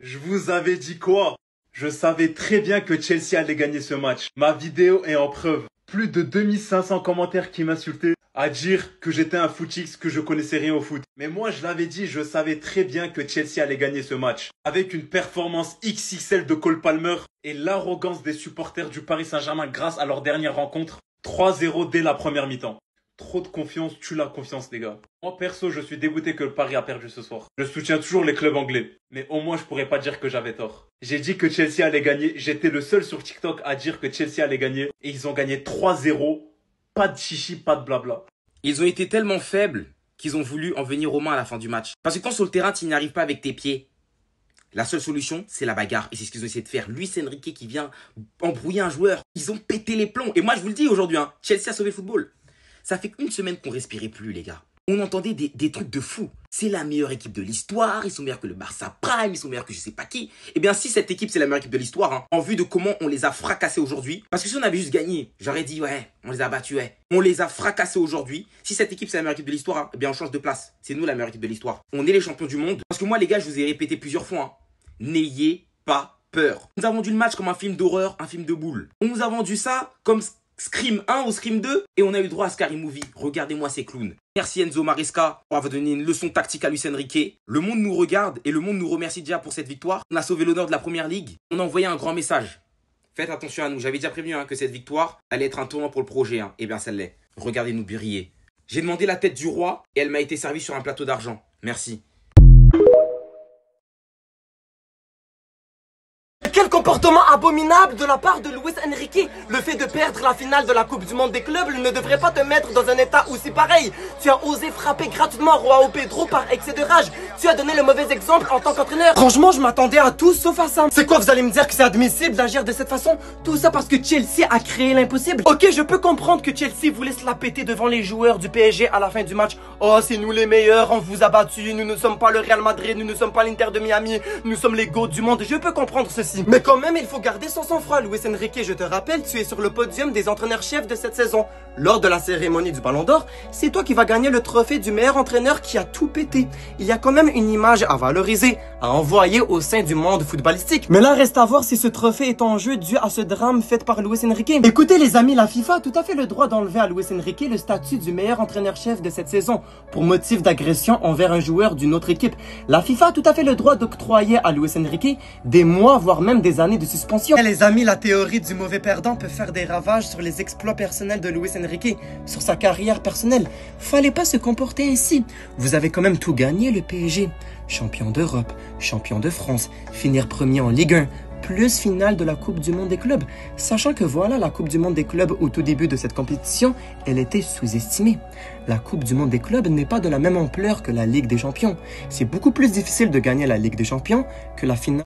Je vous avais dit quoi? Je savais très bien que Chelsea allait gagner ce match. Ma vidéo est en preuve. Plus de 2500 commentaires qui m'insultaient à dire que j'étais un footix, que je connaissais rien au foot. Mais moi, je l'avais dit, je savais très bien que Chelsea allait gagner ce match. Avec une performance XXL de Cole Palmer et l'arrogance des supporters du Paris Saint-Germain grâce à leur dernière rencontre. 3-0 dès la première mi-temps. Trop de confiance tue la confiance, les gars. Moi, perso, je suis dégoûté que le Paris a perdu ce soir. Je soutiens toujours les clubs anglais. Mais au moins, je pourrais pas dire que j'avais tort. J'ai dit que Chelsea allait gagner. J'étais le seul sur TikTok à dire que Chelsea allait gagner. Et ils ont gagné 3-0. Pas de chichi, pas de blabla. Ils ont été tellement faibles qu'ils ont voulu en venir aux mains à la fin du match. Parce que quand sur le terrain, tu n'y arrives pas avec tes pieds, la seule solution, c'est la bagarre. Et c'est ce qu'ils ont essayé de faire. Luis Enrique qui vient embrouiller un joueur. Ils ont pété les plombs. Et moi, je vous le dis aujourd'hui, hein, Chelsea a sauvé le football. Ça fait une semaine qu'on respirait plus, les gars. On entendait des trucs de fou. C'est la meilleure équipe de l'histoire. Ils sont meilleurs que le Barça Prime. Ils sont meilleurs que je sais pas qui. Eh bien, si cette équipe, c'est la meilleure équipe de l'histoire, hein, en vue de comment on les a fracassés aujourd'hui. Parce que si on avait juste gagné, j'aurais dit, ouais, on les a battus, ouais. On les a fracassés aujourd'hui. Si cette équipe, c'est la meilleure équipe de l'histoire, hein, eh bien, on change de place. C'est nous la meilleure équipe de l'histoire. On est les champions du monde. Parce que moi, les gars, je vous ai répété plusieurs fois, hein, n'ayez pas peur. On nous a vendu le match comme un film d'horreur, un film de boule. On nous a vendu ça comme Scream 1 ou Scream 2 et on a eu droit à Scary Movie. Regardez-moi ces clowns. Merci Enzo Maresca. On va donner une leçon tactique à Luis Enrique. Le monde nous regarde et le monde nous remercie déjà pour cette victoire. On a sauvé l'honneur de la première ligue. On a envoyé un grand message. Faites attention à nous. J'avais déjà prévenu que cette victoire allait être un tournant pour le projet. Eh bien, ça l'est. Regardez-nous briller. J'ai demandé la tête du roi et elle m'a été servie sur un plateau d'argent. Merci. Quel comportement abominable de la part de Luis Enrique. Le fait de perdre la finale de la Coupe du Monde des clubs ne devrait pas te mettre dans un état aussi pareil. Tu as osé frapper gratuitement Joao Pedro par excès de rage. Tu as donné le mauvais exemple en tant qu'entraîneur. Franchement, je m'attendais à tout sauf à ça. C'est quoi, vous allez me dire que c'est admissible d'agir de cette façon? Tout ça parce que Chelsea a créé l'impossible. Ok, je peux comprendre que Chelsea voulait se la péter devant les joueurs du PSG à la fin du match. Oh, c'est nous les meilleurs, on vous a battus. Nous ne sommes pas le Real Madrid, nous ne sommes pas l'Inter de Miami. Nous sommes les GOAT du monde. Je peux comprendre ceci. Mais quand même, il faut garder son sang-froid. Luis Enrique, je te rappelle, tu es sur le podium des entraîneurs-chefs de cette saison. Lors de la cérémonie du Ballon d'Or, c'est toi qui vas gagner le trophée du meilleur entraîneur qui a tout pété. Il y a quand même une image à valoriser, à envoyer au sein du monde footballistique. Mais là, reste à voir si ce trophée est en jeu dû à ce drame fait par Luis Enrique. Écoutez les amis, la FIFA a tout à fait le droit d'enlever à Luis Enrique le statut du meilleur entraîneur-chef de cette saison pour motif d'agression envers un joueur d'une autre équipe. La FIFA a tout à fait le droit d'octroyer à Luis Enrique des mois, voire même des années de suspension. Et les amis, la théorie du mauvais perdant peut faire des ravages sur les exploits personnels de Luis Enrique, sur sa carrière personnelle. Fallait pas se comporter ainsi. Vous avez quand même tout gagné, le PSG. Champion d'Europe, champion de France, finir premier en Ligue 1, plus finale de la Coupe du Monde des clubs. Sachant que voilà, la Coupe du Monde des clubs au tout début de cette compétition, elle était sous-estimée. La Coupe du Monde des clubs n'est pas de la même ampleur que la Ligue des Champions. C'est beaucoup plus difficile de gagner la Ligue des Champions que la finale.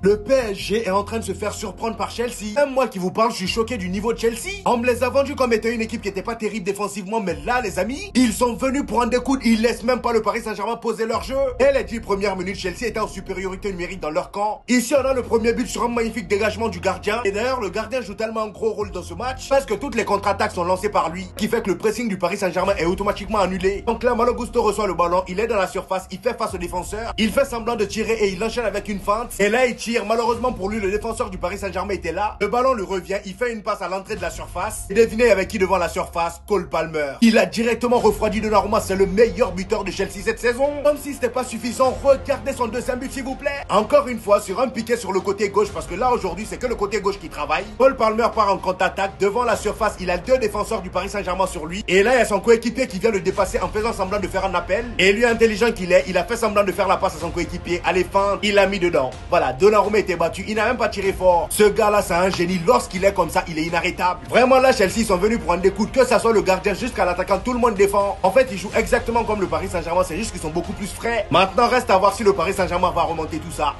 Le PSG est en train de se faire surprendre par Chelsea. Même moi qui vous parle, je suis choqué du niveau de Chelsea. On me les a vendus comme étant une équipe qui n'était pas terrible défensivement, mais là, les amis, ils sont venus prendre des coups. Ils laissent même pas le Paris Saint-Germain poser leur jeu. Et les 10 premières minutes, Chelsea était en supériorité numérique dans leur camp. Ici, on a le premier but sur un magnifique dégagement du gardien. Et d'ailleurs, le gardien joue tellement un gros rôle dans ce match parce que toutes les contre-attaques sont lancées par lui, qui fait que le pressing du Paris Saint-Germain est automatiquement annulé. Donc là, Malo Gusto reçoit le ballon, il est dans la surface, il fait face au défenseur, il fait semblant de tirer et il enchaîne avec une feinte. Et là, il tire. Malheureusement pour lui, le défenseur du Paris Saint-Germain était là. Le ballon lui revient, il fait une passe à l'entrée de la surface. Et devinez avec qui devant la surface? Cole Palmer. Il a directement refroidi Donnarumma, c'est le meilleur buteur de Chelsea cette saison. Comme si c'était pas suffisant, regardez son deuxième but s'il vous plaît. Encore une fois, sur un piqué sur le côté gauche, parce que là aujourd'hui c'est que le côté gauche qui travaille. Cole Palmer part en contre-attaque, devant la surface, il a deux défenseurs du Paris Saint-Germain sur lui. Et là il y a son coéquipier qui vient le dépasser en faisant semblant de faire un appel. Et lui intelligent qu'il est, il a fait semblant de faire la passe à son coéquipier. Allez, feinte, il l'a mis dedans. Voilà, Donnarumma était battu, il n'a même pas tiré fort. Ce gars-là, c'est un génie. Lorsqu'il est comme ça, il est inarrêtable. Vraiment, là, Chelsea, ils sont venus prendre des coups. Que ça soit le gardien jusqu'à l'attaquant, tout le monde défend. En fait, ils jouent exactement comme le Paris Saint-Germain. C'est juste qu'ils sont beaucoup plus frais. Maintenant, reste à voir si le Paris Saint-Germain va remonter tout ça.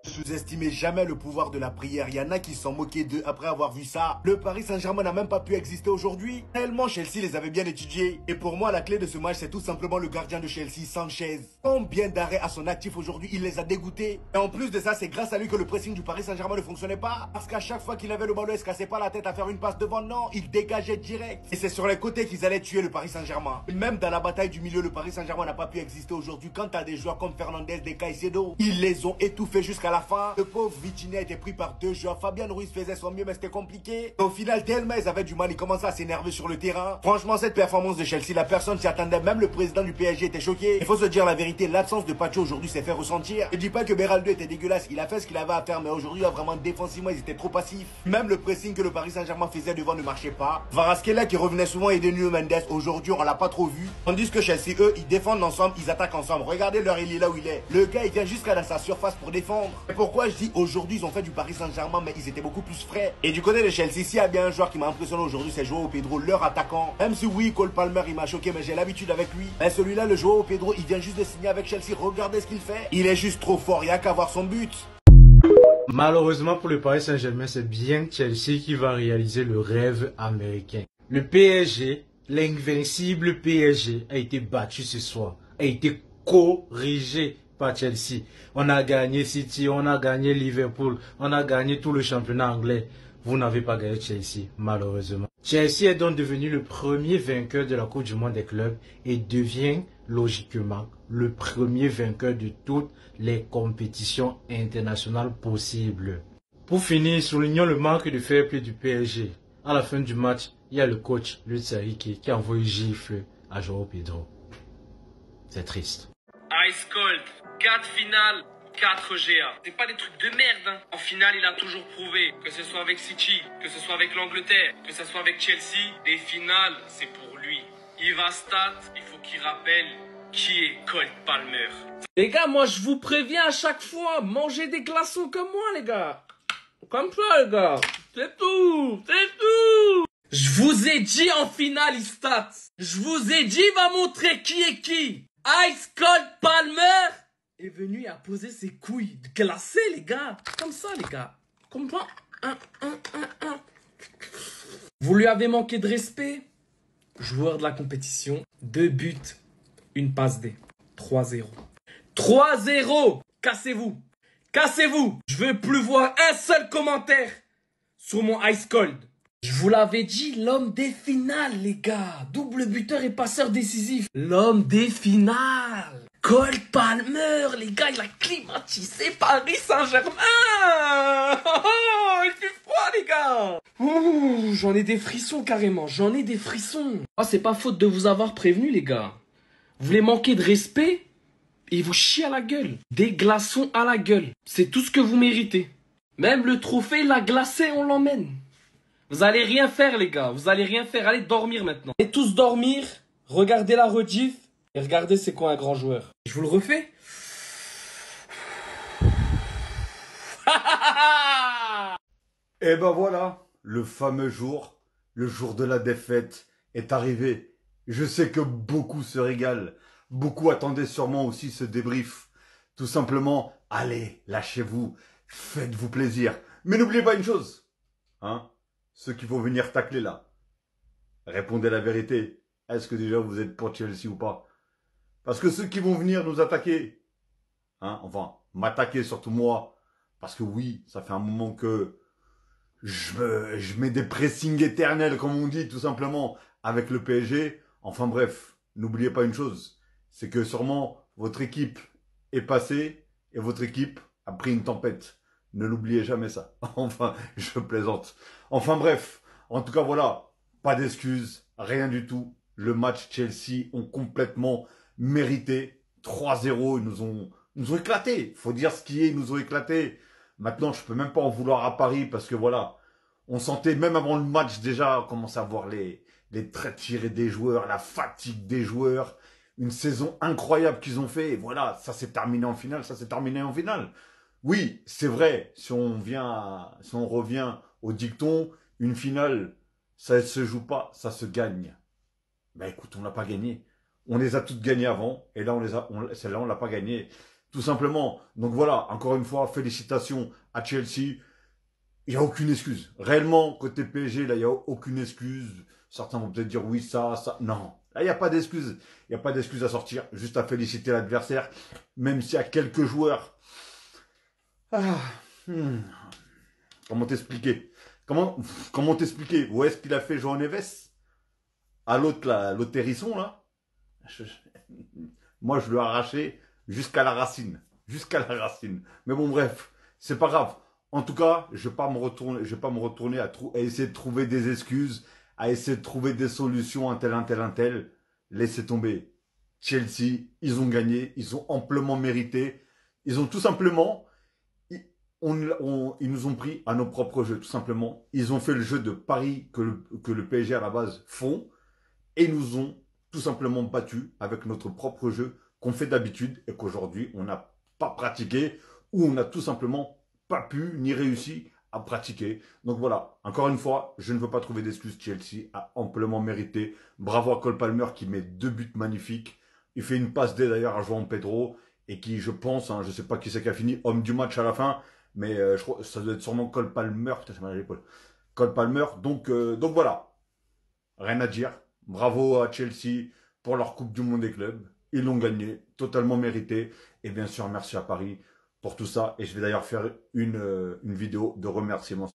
Je Sous-estimez jamais le pouvoir de la prière. Il y en a qui se sont moqués d'eux après avoir vu ça. Le Paris Saint-Germain n'a même pas pu exister aujourd'hui. Tellement Chelsea les avait bien étudiés. Et pour moi, la clé de ce match, c'est tout simplement le gardien de Chelsea, Sanchez. Combien d'arrêts à son actif aujourd'hui, il les a dégoûtés. Et en plus de ça, c'est grâce à lui que le pressing du Paris Saint-Germain ne fonctionnait pas. Parce qu'à chaque fois qu'il avait le ballon, il se cassait pas la tête à faire une passe devant. Non, il dégageait direct. Et c'est sur les côtés qu'ils allaient tuer le Paris Saint-Germain. Même dans la bataille du milieu, le Paris Saint-Germain n'a pas pu exister aujourd'hui. Quand t'as des joueurs comme Fernandez, des Caicedo, ils les ont étouffés jusqu'à la fin. Le pauvre Vitinha a été pris par deux joueurs. Fabian Ruiz faisait son mieux, mais c'était compliqué. Et au final, tellement ils avaient du mal, ils commençaient à s'énerver sur le terrain. Franchement, cette performance de Chelsea, la personne s'y attendait. Même le président du PSG était choqué. Il faut se dire la vérité, l'absence de Pacho aujourd'hui s'est fait ressentir. Je dis pas que Beraldo était dégueulasse, il a fait ce qu'il avait à faire, mais aujourd'hui, vraiment défensivement, ils étaient trop passifs. Même le pressing que le Paris Saint-Germain faisait devant ne marchait pas. Kvaratskhelia qui revenait souvent aider Nuno Mendes, aujourd'hui, on l'a pas trop vu. Tandis que Chelsea, eux, ils défendent ensemble, ils attaquent ensemble. Regardez leur il est là où il est. Le gars, il vient jusqu'à dans sa surface pour défendre. Et pourquoi je dis aujourd'hui, ils ont fait du Paris Saint-Germain, mais ils étaient beaucoup plus frais. Et du côté de Chelsea, s'il y a bien un joueur qui m'a impressionné aujourd'hui, c'est Joao Pedro, leur attaquant. Même si oui, Cole Palmer, il m'a choqué, mais j'ai l'habitude avec lui. Mais celui-là, le Joao Pedro, il vient juste de signer avec Chelsea. Regardez ce qu'il fait. Il est juste trop fort, il n'y a qu'à voir son but. Malheureusement pour le Paris Saint-Germain, c'est bien Chelsea qui va réaliser le rêve américain. Le PSG, l'invincible PSG, a été battu ce soir, a été corrigé par Chelsea. On a gagné City, on a gagné Liverpool, on a gagné tout le championnat anglais. Vous n'avez pas gagné Chelsea, malheureusement. Chelsea est donc devenu le premier vainqueur de la Coupe du Monde des clubs et devient logiquement le premier vainqueur de toutes les compétitions internationales possibles. Pour finir, soulignons le manque de fair play du PSG. À la fin du match, il y a le coach Luis Enrique qui a envoyé gifle à Joao Pedro. C'est triste. Ice Cold, 4 finales, 4 GA. C'est pas des trucs de merde, hein. En finale, il a toujours prouvé, que ce soit avec City, que ce soit avec l'Angleterre, que ce soit avec Chelsea, les finales, c'est pour lui. Il va stat, il faut qu'il rappelle qui est Cole Palmer. Les gars, moi je vous préviens à chaque fois, mangez des glaçons comme moi les gars. Comme ça les gars. C'est tout, c'est tout. Je vous ai dit en finale, il stat. Je vous ai dit, il va montrer qui est qui. Ice Cold Palmer est venu et a posé ses couilles glacées les gars. Comme ça les gars. Comme ça. Vous lui avez manqué de respect. Joueur de la compétition, 2 buts, une passe D. 3-0. 3-0. Cassez-vous. Cassez-vous. Je veux plus voir un seul commentaire sur mon Ice Cold. Je vous l'avais dit, l'homme des finales, les gars. Double buteur et passeur décisif. L'homme des finales. Cole Palmer, les gars, il a climatisé Paris Saint-Germain. Il fait froid, les gars. Ouh, j'en ai des frissons carrément. J'en ai des frissons. Ah, c'est pas faute de vous avoir prévenu, les gars. Vous voulez manquer de respect et vous chiez à la gueule. Des glaçons à la gueule. C'est tout ce que vous méritez. Même le trophée, la glacée, on l'emmène. Vous allez rien faire, les gars. Vous allez rien faire. Allez dormir maintenant. Allez tous dormir. Regardez la rediff. Et regardez c'est quoi un grand joueur. Je vous le refais. Et ben voilà, le fameux jour, le jour de la défaite est arrivé. Je sais que beaucoup se régalent. Beaucoup attendaient sûrement aussi ce débrief. Tout simplement, allez, lâchez-vous, faites-vous plaisir. Mais n'oubliez pas une chose, hein, ceux qui vont venir tacler là, répondez la vérité. Est-ce que déjà vous êtes pour Chelsea ou pas? Parce que ceux qui vont venir nous attaquer, hein, enfin, m'attaquer surtout moi, parce que oui, ça fait un moment que je mets des pressings éternels, comme on dit, tout simplement, avec le PSG. Enfin bref, n'oubliez pas une chose, c'est que sûrement votre équipe est passée et votre équipe a pris une tempête. Ne l'oubliez jamais ça. Enfin, je plaisante. Enfin bref, en tout cas voilà, pas d'excuses, rien du tout. Le match Chelsea ont complètement mérité. 3-0, ils nous ont éclaté. Faut dire ce qui est, ils nous ont éclaté. Maintenant, je peux même pas en vouloir à Paris parce que voilà, on sentait même avant le match déjà, on commençait à voir les traits tirés des joueurs, la fatigue des joueurs. Une saison incroyable qu'ils ont fait. Et voilà, ça s'est terminé en finale, ça s'est terminé en finale. Oui, c'est vrai, si on revient au dicton, une finale, ça ne se joue pas, ça se gagne. Ben écoute, on l'a pas gagné. On les a toutes gagnées avant, et là, celle-là, on l'a pas gagnée. tout simplement. Donc voilà, encore une fois, félicitations à Chelsea. Il n'y a aucune excuse. Réellement, côté PSG, là, il n'y a aucune excuse. Certains vont peut-être dire oui, ça. Non, là, il n'y a pas d'excuse. Il n'y a pas d'excuse à sortir. Juste à féliciter l'adversaire. Même s'il y a quelques joueurs. Comment t'expliquer? Comment t'expliquer? Où est-ce qu'il a fait João Neves? À l'autre, là, l'autre hérisson, là. Moi, je lui ai arraché jusqu'à la racine. Jusqu'à la racine. Mais bon, bref, c'est pas grave. En tout cas, je vais pas me retourner à essayer de trouver des excuses, à essayer de trouver des solutions, un tel. Laissez tomber. Chelsea, ils ont gagné, ils ont amplement mérité. Ils ont tout simplement, ils nous ont pris à nos propres jeux, tout simplement. Ils ont fait le jeu de pari que le PSG à la base font et nous ont tout simplement battus avec notre propre jeu qu'on fait d'habitude et qu'aujourd'hui on n'a pas pratiqué ou on n'a tout simplement pas pu ni réussi à pratiquer. Donc voilà, encore une fois, je ne veux pas trouver d'excuses. Chelsea a amplement mérité. Bravo à Cole Palmer qui met 2 buts magnifiques. Il fait une passe D d'ailleurs à João Pedro et qui, je pense, je ne sais pas qui c'est qui a fini homme du match à la fin, mais je crois ça doit être sûrement Cole Palmer. Putain, ça m'a l'épaule. Cole Palmer. Donc voilà, rien à dire. Bravo à Chelsea pour leur Coupe du Monde des clubs. Ils l'ont gagné, totalement mérité. Et bien sûr, merci à Paris pour tout ça. Et je vais d'ailleurs faire une vidéo de remerciements.